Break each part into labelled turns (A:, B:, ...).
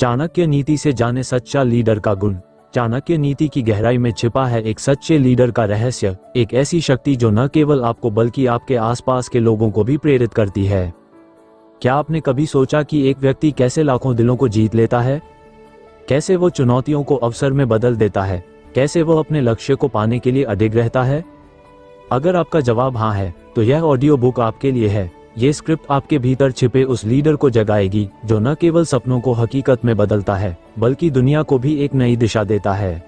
A: चाणक्य नीति से जाने सच्चा लीडर का गुण। चाणक्य नीति की गहराई में छिपा है एक सच्चे लीडर का रहस्य, एक ऐसी शक्ति जो न केवल आपको बल्कि आपके आसपास के लोगों को भी प्रेरित करती है। क्या आपने कभी सोचा कि एक व्यक्ति कैसे लाखों दिलों को जीत लेता है? कैसे वो चुनौतियों को अवसर में बदल देता है? कैसे वो अपने लक्ष्य को पाने के लिए अडिग रहता है? अगर आपका जवाब हाँ है, तो यह ऑडियो बुक आपके लिए है। ये स्क्रिप्ट आपके भीतर छिपे उस लीडर को जगाएगी जो न केवल सपनों को हकीकत में बदलता है, बल्कि दुनिया को भी एक नई दिशा देता है।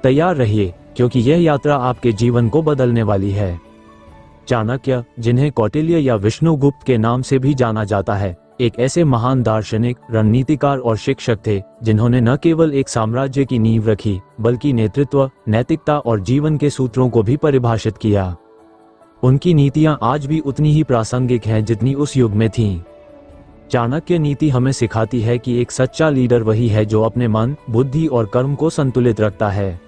A: तैयार रहिए, क्योंकि यह यात्रा आपके जीवन को बदलने वाली है। चाणक्य, जिन्हें कौटिल्य या विष्णुगुप्त के नाम से भी जाना जाता है, एक ऐसे महान दार्शनिक, रणनीतिकार और शिक्षक थे जिन्होंने न केवल एक साम्राज्य की नींव रखी, बल्कि नेतृत्व, नैतिकता और जीवन के सूत्रों को भी परिभाषित किया। उनकी नीतियां आज भी उतनी ही प्रासंगिक हैं जितनी उस युग में थीं। चाणक्य नीति हमें सिखाती है कि एक सच्चा लीडर वही है जो अपने मन, बुद्धि और कर्म को संतुलित रखता है।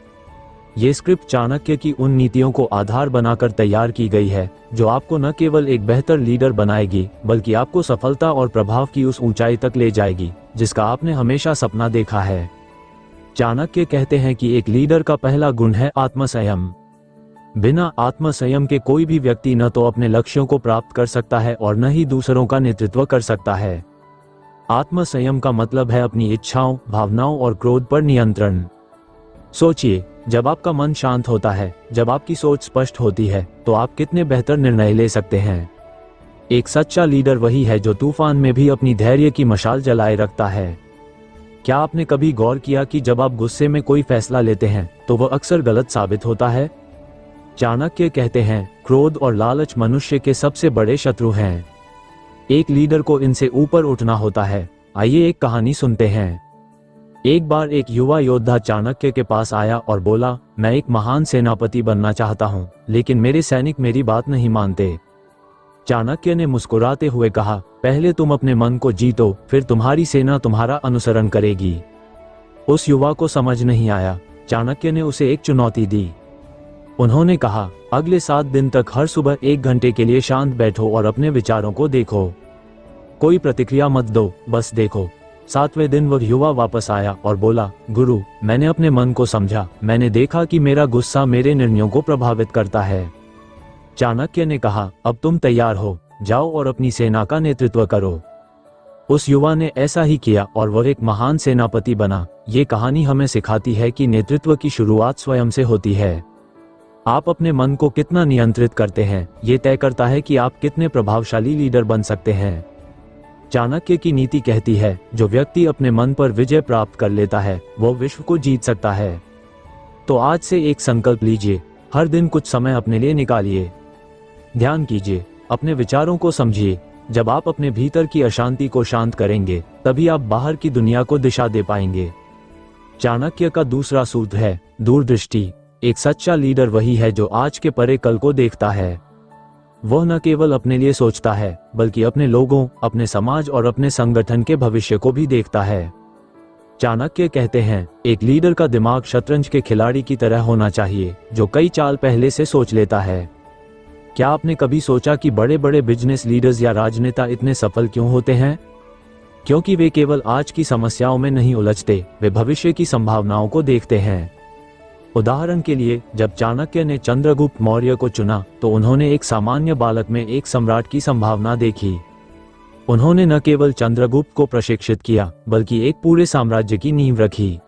A: ये स्क्रिप्ट चाणक्य की उन नीतियों को आधार बनाकर तैयार की गई है जो आपको न केवल एक बेहतर लीडर बनाएगी, बल्कि आपको सफलता और प्रभाव की उस ऊंचाई तक ले जाएगी जिसका आपने हमेशा सपना देखा है। चाणक्य कहते हैं कि एक लीडर का पहला गुण है आत्मसंयम। बिना आत्मसंयम के कोई भी व्यक्ति न तो अपने लक्ष्यों को प्राप्त कर सकता है और न ही दूसरों का नेतृत्व कर सकता है। आत्मसंयम का मतलब है अपनी इच्छाओं, भावनाओं और क्रोध पर नियंत्रण। सोचिए, जब आपका मन शांत होता है, जब आपकी सोच स्पष्ट होती है, तो आप कितने बेहतर निर्णय ले सकते हैं। एक सच्चा लीडर वही है जो तूफान में भी अपनी धैर्य की मशाल जलाए रखता है। क्या आपने कभी गौर किया कि जब आप गुस्से में कोई फैसला लेते हैं तो वह अक्सर गलत साबित होता है? चाणक्य कहते हैं, क्रोध और लालच मनुष्य के सबसे बड़े शत्रु हैं। एक लीडर को इनसे ऊपर उठना होता है। आइए एक कहानी सुनते हैं। एक बार एक युवा योद्धा चाणक्य के पास आया और बोला, मैं एक महान सेनापति बनना चाहता हूँ, लेकिन मेरे सैनिक मेरी बात नहीं मानते। चाणक्य ने मुस्कुराते हुए कहा, पहले तुम अपने मन को जीतो, फिर तुम्हारी सेना तुम्हारा अनुसरण करेगी। उस युवा को समझ नहीं आया। चाणक्य ने उसे एक चुनौती दी। उन्होंने कहा, अगले 7 दिन तक हर सुबह 1 घंटे के लिए शांत बैठो और अपने विचारों को देखो। कोई प्रतिक्रिया मत दो, बस देखो। 7वें दिन वह युवा वापस आया और बोला, गुरु, मैंने अपने मन को समझा। मैंने देखा कि मेरा गुस्सा मेरे निर्णयों को प्रभावित करता है। चाणक्य ने कहा, अब तुम तैयार हो, जाओ और अपनी सेना का नेतृत्व करो। उस युवा ने ऐसा ही किया और वह एक महान सेनापति बना। ये कहानी हमें सिखाती है कि नेतृत्व की शुरुआत स्वयं से होती है। आप अपने मन को कितना नियंत्रित करते हैं, ये तय करता है कि आप कितने प्रभावशाली लीडर बन सकते हैं। चाणक्य की नीति कहती है, जो व्यक्ति अपने मन पर विजय प्राप्त कर लेता है, वो विश्व को जीत सकता है। तो आज से एक संकल्प लीजिए, हर दिन कुछ समय अपने लिए निकालिए। ध्यान कीजिए, अपने विचारों को समझिए। जब आप अपने भीतर की अशांति को शांत करेंगे, तभी आप बाहर की दुनिया को दिशा दे पाएंगे। चाणक्य का दूसरा सूत्र है दूरदृष्टि। एक सच्चा लीडर वही है जो आज के परे कल को देखता है। वह न केवल अपने लिए सोचता है, बल्कि अपने लोगों, अपने समाज और अपने संगठन के भविष्य को भी देखता है। चाणक्य कहते हैं, एक लीडर का दिमाग शतरंज के खिलाड़ी की तरह होना चाहिए, जो कई चाल पहले से सोच लेता है। क्या आपने कभी सोचा कि बड़े बड़े बिजनेस लीडर्स या राजनेता इतने सफल क्यों होते हैं? क्योंकि वे केवल आज की समस्याओं में नहीं उलझते, वे भविष्य की संभावनाओं को देखते हैं। उदाहरण के लिए, जब चाणक्य ने चंद्रगुप्त मौर्य को चुना, तो उन्होंने एक सामान्य बालक में एक सम्राट की संभावना देखी। उन्होंने न केवल चंद्रगुप्त को प्रशिक्षित किया, बल्कि एक पूरे साम्राज्य की नींव रखी।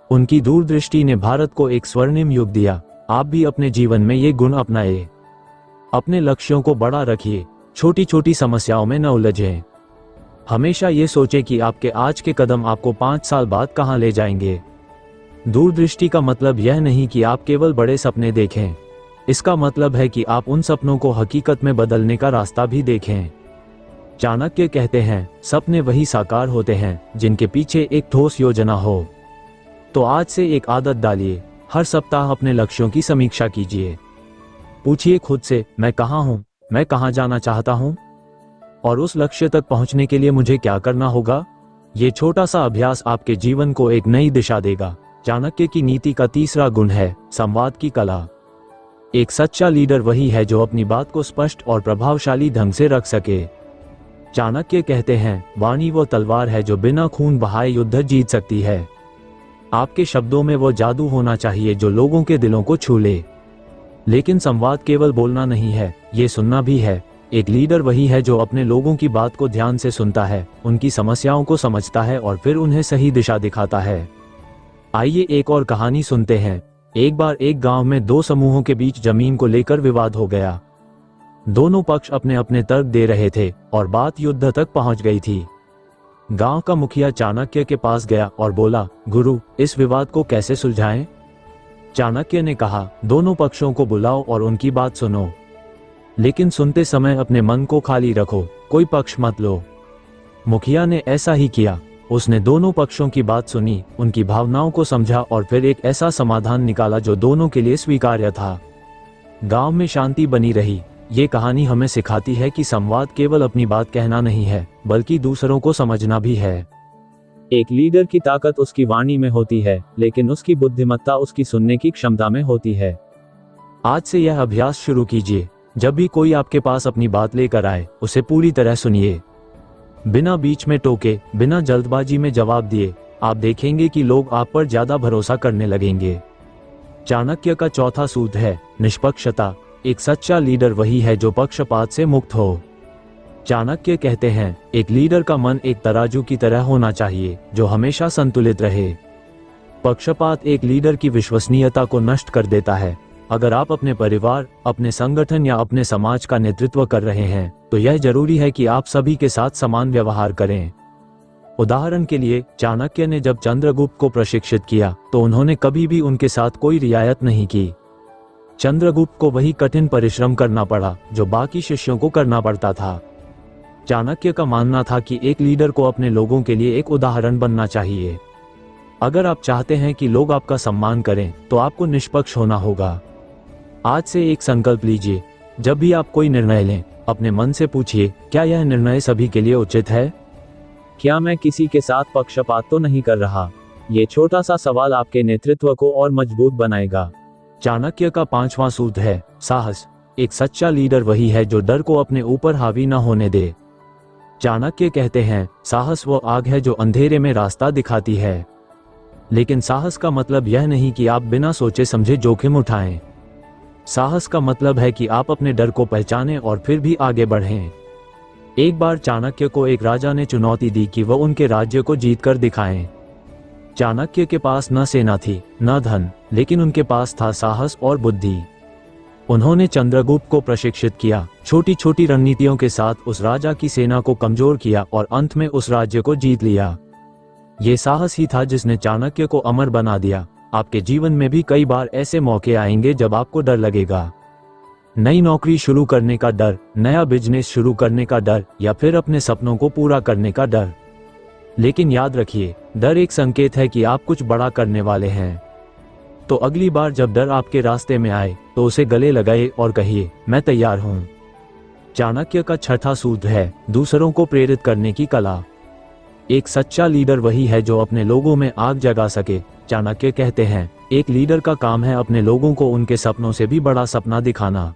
A: उनकी दूरदृष्टि ने भारत को एक स्वर्णिम युग दिया। आप भी अपने जीवन में ये गुण अपनाएं। अपने लक्ष्यों को बड़ा रखिए, छोटी छोटी समस्याओं में न उलझें। हमेशा ये सोचें कि आपके आज के कदम आपको 5 साल बाद कहाँ ले जाएंगे। दूरदृष्टि का मतलब यह नहीं कि आप केवल बड़े सपने देखें। इसका मतलब है कि आप उन सपनों को हकीकत में बदलने का रास्ता भी देखें। चाणक्य कहते हैं, सपने वही साकार होते हैं जिनके पीछे एक ठोस योजना हो। तो आज से एक आदत डालिए, हर सप्ताह अपने लक्ष्यों की समीक्षा कीजिए। पूछिए खुद से, मैं कहाँ हूँ, मैं कहाँ जाना चाहता हूँ, और उस लक्ष्य तक पहुँचने के लिए मुझे क्या करना होगा। ये छोटा सा अभ्यास आपके जीवन को एक नई दिशा देगा। चाणक्य की नीति का तीसरा गुण है संवाद की कला। एक सच्चा लीडर वही है जो अपनी बात को स्पष्ट और प्रभावशाली ढंग से रख सके। चाणक्य कहते हैं, वाणी वो तलवार है जो बिना खून बहाए युद्ध जीत सकती है। आपके शब्दों में वो जादू होना चाहिए जो लोगों के दिलों को छू ले। लेकिन संवाद केवल बोलना नहीं है, ये सुनना भी है। एक लीडर वही है जो अपने लोगों की बात को ध्यान से सुनता है, उनकी समस्याओं को समझता है और फिर उन्हें सही दिशा दिखाता है। आइए एक और कहानी सुनते हैं। एक बार एक गांव में दो समूहों के बीच जमीन को लेकर विवाद हो गया। दोनों पक्ष अपने अपने तर्क दे रहे थे और बात युद्ध तक पहुंच गई थी। गांव का मुखिया चाणक्य के पास गया और बोला, गुरु, इस विवाद को कैसे सुलझाएं? चाणक्य ने कहा, दोनों पक्षों को बुलाओ और उनकी बात सुनो, लेकिन सुनते समय अपने मन को खाली रखो, कोई पक्ष मत लो। मुखिया ने ऐसा ही किया। उसने दोनों पक्षों की बात सुनी, उनकी भावनाओं को समझा और फिर एक ऐसा समाधान निकाला जो दोनों के लिए स्वीकार्य था। गांव में शांति बनी रही। ये कहानी हमें सिखाती है कि संवाद केवल अपनी बात कहना नहीं है, बल्कि दूसरों को समझना भी है। एक लीडर की ताकत उसकी वाणी में होती है, लेकिन उसकी बुद्धिमत्ता उसकी सुनने की क्षमता में होती है। आज से यह अभ्यास शुरू कीजिए। जब भी कोई आपके पास अपनी बात लेकर आए, उसे पूरी तरह सुनिए, बिना बीच में टोके, बिना जल्दबाजी में जवाब दिए। आप देखेंगे कि लोग आप पर ज्यादा भरोसा करने लगेंगे। चाणक्य का चौथा सूत्र है निष्पक्षता। एक सच्चा लीडर वही है जो पक्षपात से मुक्त हो। चाणक्य कहते हैं, एक लीडर का मन एक तराजू की तरह होना चाहिए जो हमेशा संतुलित रहे। पक्षपात एक लीडर की विश्वसनीयता को नष्ट कर देता है। अगर आप अपने परिवार, अपने संगठन या अपने समाज का नेतृत्व कर रहे हैं, तो यह जरूरी है कि आप सभी के साथ समान व्यवहार करें। उदाहरण के लिए, चाणक्य ने जब चंद्रगुप्त को प्रशिक्षित किया, तो उन्होंने कभी भी उनके साथ कोई रियायत नहीं की। चंद्रगुप्त को वही कठिन परिश्रम करना पड़ा जो बाकी शिष्यों को करना पड़ता था। चाणक्य का मानना था कि एक लीडर को अपने लोगों के लिए एक उदाहरण बनना चाहिए। अगर आप चाहते हैं कि लोग आपका सम्मान करें, तो आपको निष्पक्ष होना होगा। आज से एक संकल्प लीजिए, जब भी आप कोई निर्णय लें, अपने मन से पूछिए, क्या यह निर्णय सभी के लिए उचित है? क्या मैं किसी के साथ पक्षपात तो नहीं कर रहा? ये छोटा सा सवाल आपके नेतृत्व को और मजबूत बनाएगा। चाणक्य का पांचवां सूत्र है साहस। एक सच्चा लीडर वही है जो डर को अपने ऊपर हावी न होने दे। चाणक्य कहते हैं, साहस वो आग है जो अंधेरे में रास्ता दिखाती है। लेकिन साहस का मतलब यह नहीं कि आप बिना सोचे समझे जोखिम उठाएं। साहस का मतलब है कि आप अपने डर को पहचानें और फिर भी आगे बढ़ें। एक बार चाणक्य को एक राजा ने चुनौती दी कि वह उनके राज्य को जीतकर दिखाएं। चाणक्य के पास न सेना थी, न धन, लेकिन उनके पास था साहस और बुद्धि। उन्होंने चंद्रगुप्त को प्रशिक्षित किया, छोटी छोटी रणनीतियों के साथ उस राजा की सेना को कमजोर किया और अंत में उस राज्य को जीत लिया। ये साहस ही था जिसने चाणक्य को अमर बना दिया। आपके जीवन में भी कई बार ऐसे मौके आएंगे जब आपको डर लगेगा। नई नौकरी शुरू करने का डर, नया बिजनेस शुरू करने का डर, या फिर अपने सपनों को पूरा करने का डर। लेकिन याद रखिए, डर एक संकेत है कि आप कुछ बड़ा करने वाले हैं। तो अगली बार जब डर आपके रास्ते में आए, तो उसे गले लगाए और कहिए, मैं तैयार हूं। चाणक्य का छठा सूत्र है दूसरों को प्रेरित करने की कला। एक सच्चा लीडर वही है जो अपने लोगों में आग जगा सके। चाणक्य कहते हैं, एक लीडर का काम है अपने लोगों को उनके सपनों से भी बड़ा सपना दिखाना।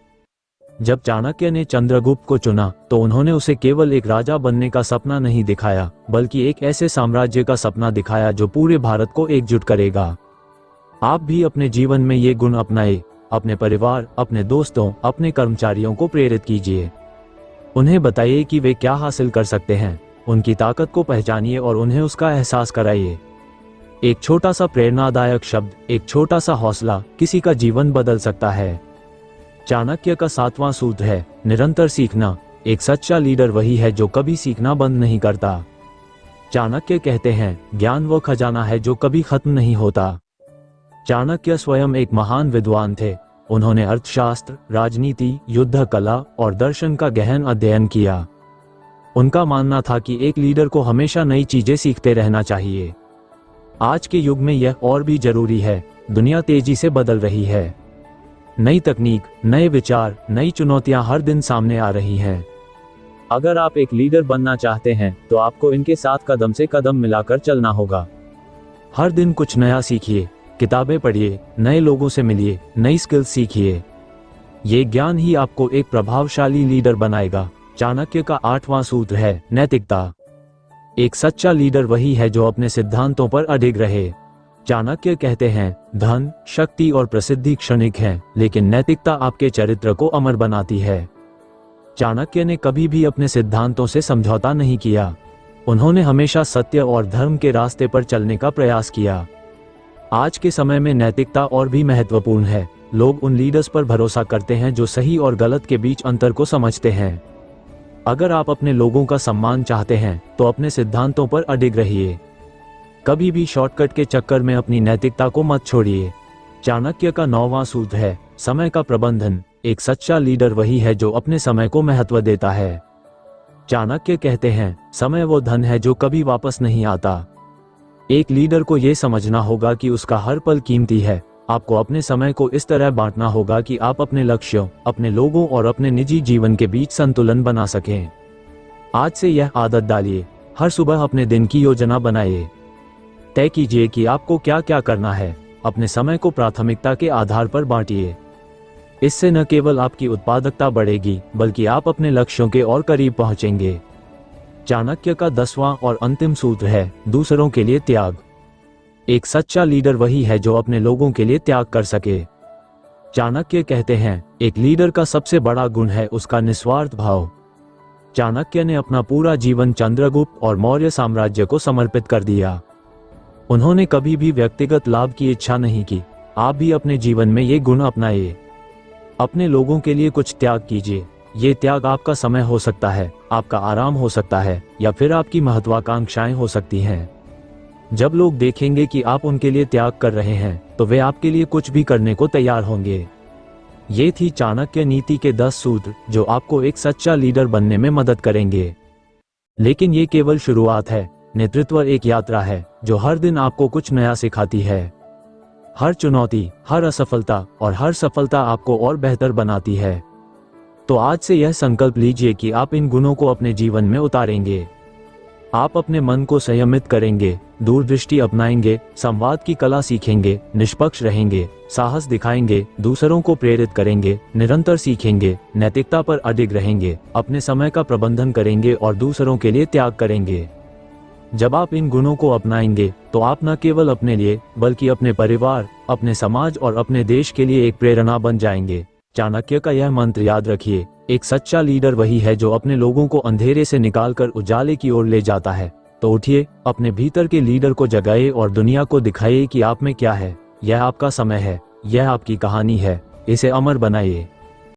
A: जब चाणक्य ने चंद्रगुप्त को चुना, तो उन्होंने उसे केवल एक राजा बनने का सपना नहीं दिखाया, बल्कि एक ऐसे साम्राज्य का सपना दिखाया जो पूरे भारत को एकजुट करेगा। आप भी अपने जीवन में ये गुण अपनाएं। अपने परिवार, अपने दोस्तों, अपने कर्मचारियों को प्रेरित कीजिए। उन्हें बताइए कि वे क्या हासिल कर सकते हैं। उनकी ताकत को पहचानिए और उन्हें उसका एहसास कराइए। एक छोटा सा प्रेरणादायक शब्द, एक छोटा सा हौसला किसी का जीवन बदल सकता है। चाणक्य का सातवां सूत्र है निरंतर सीखना। एक सच्चा लीडर वही है जो कभी सीखना बंद नहीं करता। चाणक्य कहते हैं, ज्ञान वो खजाना है जो कभी खत्म नहीं होता। चाणक्य स्वयं एक महान विद्वान थे। उन्होंने अर्थशास्त्र, राजनीति, युद्ध कला और दर्शन का गहन अध्ययन किया। उनका मानना था कि एक लीडर को हमेशा नई चीजें सीखते रहना चाहिए। आज के युग में यह और भी जरूरी है। दुनिया तेजी से बदल रही है। नई तकनीक, नए विचार, नई चुनौतियां हर दिन सामने आ रही हैं। अगर आप एक लीडर बनना चाहते हैं, तो आपको इनके साथ कदम से कदम मिलाकर चलना होगा। हर दिन कुछ नया सीखिए, किताबें पढ़िए, नए लोगों से मिलिए, नई स्किल्स सीखिए। ये ज्ञान ही आपको एक प्रभावशाली लीडर बनाएगा। चाणक्य का 8वां सूत्र है नैतिकता। एक सच्चा लीडर वही है जो अपने सिद्धांतों पर अडिग रहे। चाणक्य कहते हैं, धन, शक्ति और प्रसिद्धि क्षणिक है, लेकिन नैतिकता आपके चरित्र को अमर बनाती है। चाणक्य ने कभी भी अपने सिद्धांतों से समझौता नहीं किया। उन्होंने हमेशा सत्य और धर्म के रास्ते पर चलने का प्रयास किया। आज के समय में नैतिकता और भी महत्वपूर्ण है। लोग उन लीडर्स पर भरोसा करते हैं जो सही और गलत के बीच अंतर को समझते हैं। अगर आप अपने लोगों का सम्मान चाहते हैं तो अपने सिद्धांतों पर अडिग रहिए। कभी भी शॉर्टकट के चक्कर में अपनी नैतिकता को मत छोड़िए। चाणक्य का 9वां सूत्र है समय का प्रबंधन। एक सच्चा लीडर वही है जो अपने समय को महत्व देता है। चाणक्य कहते हैं, समय वो धन है जो कभी वापस नहीं आता। एक लीडर को यह समझना होगा कि उसका हर पल कीमती है। आपको अपने समय को इस तरह बांटना होगा कि आप अपने लक्ष्यों, अपने लोगों और अपने निजी जीवन के बीच संतुलन बना सकें। आज से यह आदत डालिए। हर सुबह अपने दिन की योजना बनाइए। तय कीजिए कि आपको क्या क्या करना है। अपने समय को प्राथमिकता के आधार पर बांटिए। इससे न केवल आपकी उत्पादकता बढ़ेगी, बल्कि आप अपने लक्ष्यों के और करीब पहुंचेंगे। चाणक्य का 10वां और अंतिम सूत्र है दूसरों के लिए त्याग। एक सच्चा लीडर वही है जो अपने लोगों के लिए त्याग कर सके। चाणक्य कहते हैं, एक लीडर का सबसे बड़ा गुण है उसका निस्वार्थ भाव। चाणक्य ने अपना पूरा जीवन चंद्रगुप्त और मौर्य साम्राज्य को समर्पित कर दिया। उन्होंने कभी भी व्यक्तिगत लाभ की इच्छा नहीं की। आप भी अपने जीवन में ये गुण अपनाइए। अपने लोगों के लिए कुछ त्याग कीजिए। ये त्याग आपका समय हो सकता है, आपका आराम हो सकता है, या फिर आपकी महत्वाकांक्षाएं हो सकती हैं। जब लोग देखेंगे कि आप उनके लिए त्याग कर रहे हैं, तो वे आपके लिए कुछ भी करने को तैयार होंगे। ये थी चाणक्य नीति के 10 सूत्र जो आपको एक सच्चा लीडर बनने में मदद करेंगे। लेकिन ये केवल शुरुआत है। नेतृत्व एक यात्रा है जो हर दिन आपको कुछ नया सिखाती है। हर चुनौती, हर असफलता और हर सफलता आपको और बेहतर बनाती है। तो आज से यह संकल्प लीजिए कि आप इन गुणों को अपने जीवन में उतारेंगे। आप अपने मन को संयमित करेंगे, दूरदृष्टि अपनाएंगे, संवाद की कला सीखेंगे, निष्पक्ष रहेंगे, साहस दिखाएंगे, दूसरों को प्रेरित करेंगे, निरंतर सीखेंगे, नैतिकता पर अडिग रहेंगे, अपने समय का प्रबंधन करेंगे और दूसरों के लिए त्याग करेंगे। जब आप इन गुणों को अपनाएंगे तो आप न केवल अपने लिए, बल्कि अपने परिवार, अपने समाज और अपने देश के लिए एक प्रेरणा बन जाएंगे। चाणक्य का यह मंत्र याद रखिए, एक सच्चा लीडर वही है जो अपने लोगों को अंधेरे से निकालकर उजाले की ओर ले जाता है। तो उठिए, अपने भीतर के लीडर को जगाइए और दुनिया को दिखाइए कि आप में क्या है। यह आपका समय है, यह आपकी कहानी है, इसे अमर बनाइए।